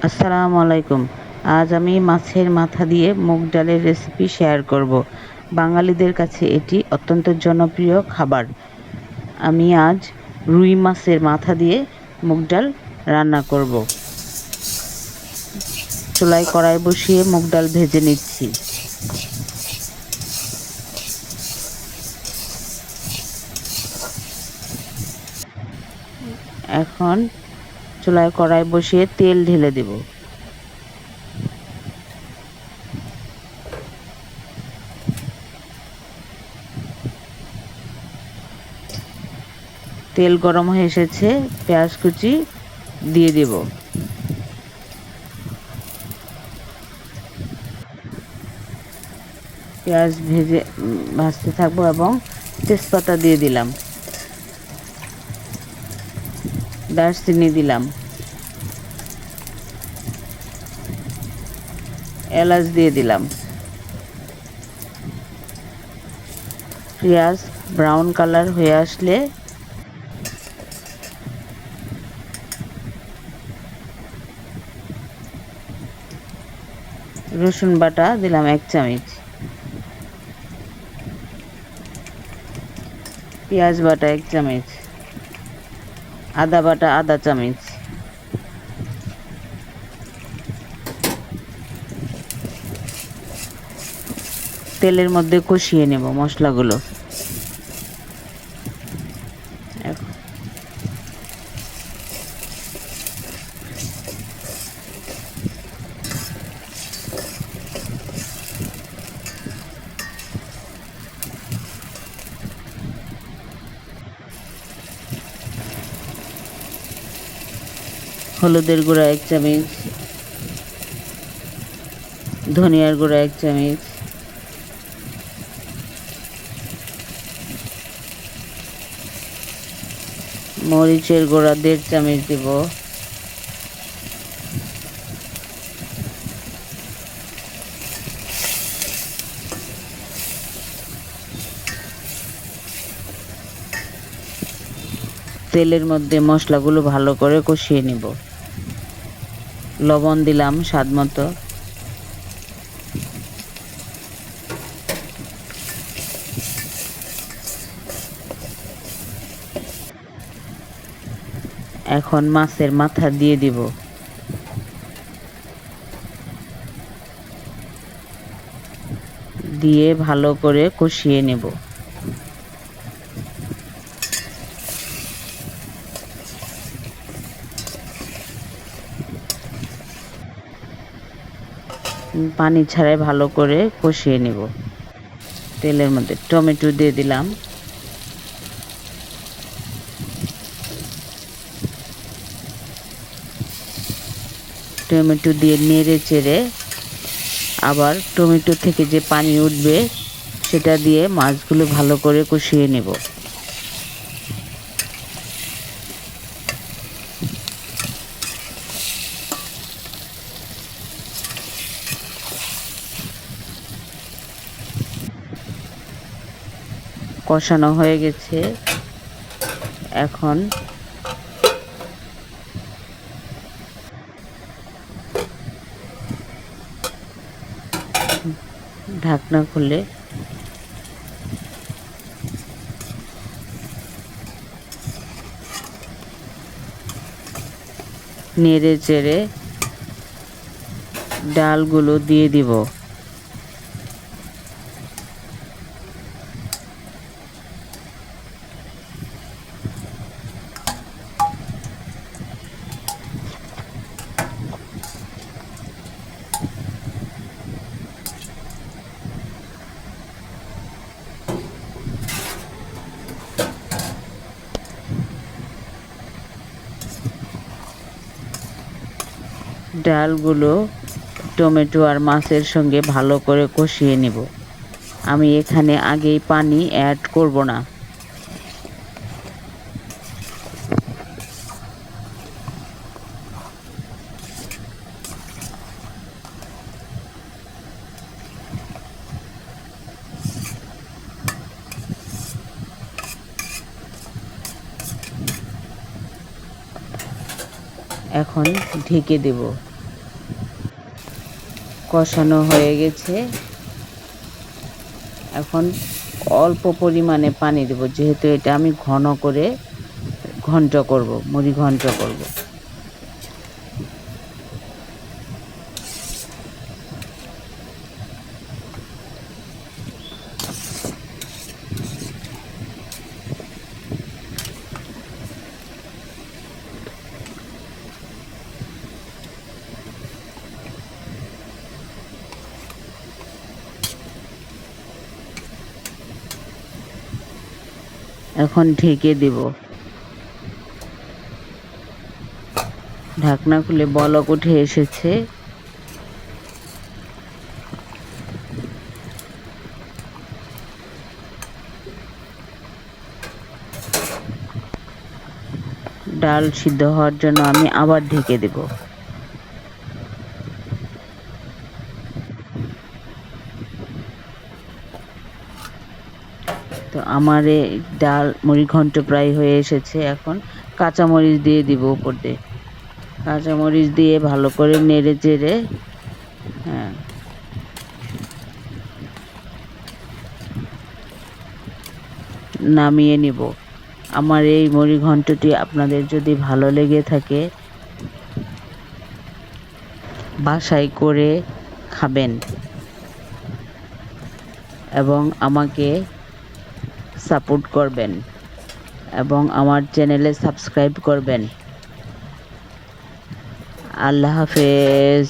আসসালামু আলাইকুম। আজ আমি মাছের মাথা দিয়ে মুগ ডালের রেসিপি শেয়ার করব। বাঙালিদের কাছে এটি অত্যন্ত জনপ্রিয় খাবার। আমি আজ রুই মাছের মাথা দিয়ে মুগ ডাল রান্না করব। চুলায় কড়াই বসিয়ে মুগ ডাল ভেজে নিচ্ছি। এখন চুলায় কড়াই বসিয়ে তেল ঢেলে দেব। তেল গরম হয়ে এসেছে, পেঁয়াজ কুচি দিয়ে দেব। পেঁয়াজ ভাজতে থাকবো এবং তেজপাতা দিয়ে দিলাম, দারচিনি দিলাম, এলাচ দিয়ে দিলাম। পেঁয়াজ ব্রাউন কালার হয়ে আসলে রসুন বাটা দিলাম 1 চামচ, পেঁয়াজ বাটা 1 চামচ, আদা বাটা আধা চামচ, তেলের মধ্যে কষিয়ে নেব মশলাগুলো। হলুদের গুঁড়া 1 চামচ, ধনিয়ার গুঁড়া 1 চামচ, মরিচের গুঁড়া 1.5 চামচ দেব, তেলের মধ্যে মশলাগুলো ভালো করে কষিয়ে নেব। লবণ দিলাম স্বাদ মতো, এখন মাছের মাথা দিয়ে দিব। দিয়ে ভালো করে কষিয়ে নেব। পানি ছাড়াই ভালো করে কষিয়ে নেব। তেলের মধ্যে টমেটো দিয়ে দিলাম, টমেটো দিয়ে নেড়ে চেড়ে আবার টমেটো থেকে যে পানি উঠবে সেটা দিয়ে মাছগুলো ভালো করে কষিয়ে নেব। কষানো হয়ে গেছে, এখন ঢাকনা খুলে নেড়ে চেড়ে ডালগুলো দিয়ে দিব। ডালগুলো টমেটো আর মাছের সঙ্গে ভালো করে কষিয়ে নেব। আমি এখানে আগেই পানি অ্যাড করব না। এখন ঢেকে দেব। কষানো হয়ে গেছে। এখন অল্প পরিমাণে পানি দেব, যেহেতু এটা আমি ঘন করে ঘন্ট করব, মুড়ি ঘন্ট করব। এখন ঢেকে দেব। ঢাকনা খুলে বলক উঠে এসেছে। ডাল সিদ্ধ হওয়ার জন্য আমি আবার ঢেকে দেব। তো আমার এই ডাল মুড়ি ঘন্ট প্রায় হয়ে এসেছে। এখন কাঁচামরিচ দিয়ে দিব উপর দিয়ে। কাঁচামরিচ দিয়ে ভালো করে নেড়ে চেড়ে নামিয়ে নিব। আমার এই মুড়ি ঘন্টটি আপনাদের যদি ভালো লেগে থাকে, বাসায় করে খাবেন এবং আমাকে সাপোর্ট করবেন এবং আমার চ্যানেলে সাবস্ক্রাইব করবেন। আল্লাহ হাফেজ।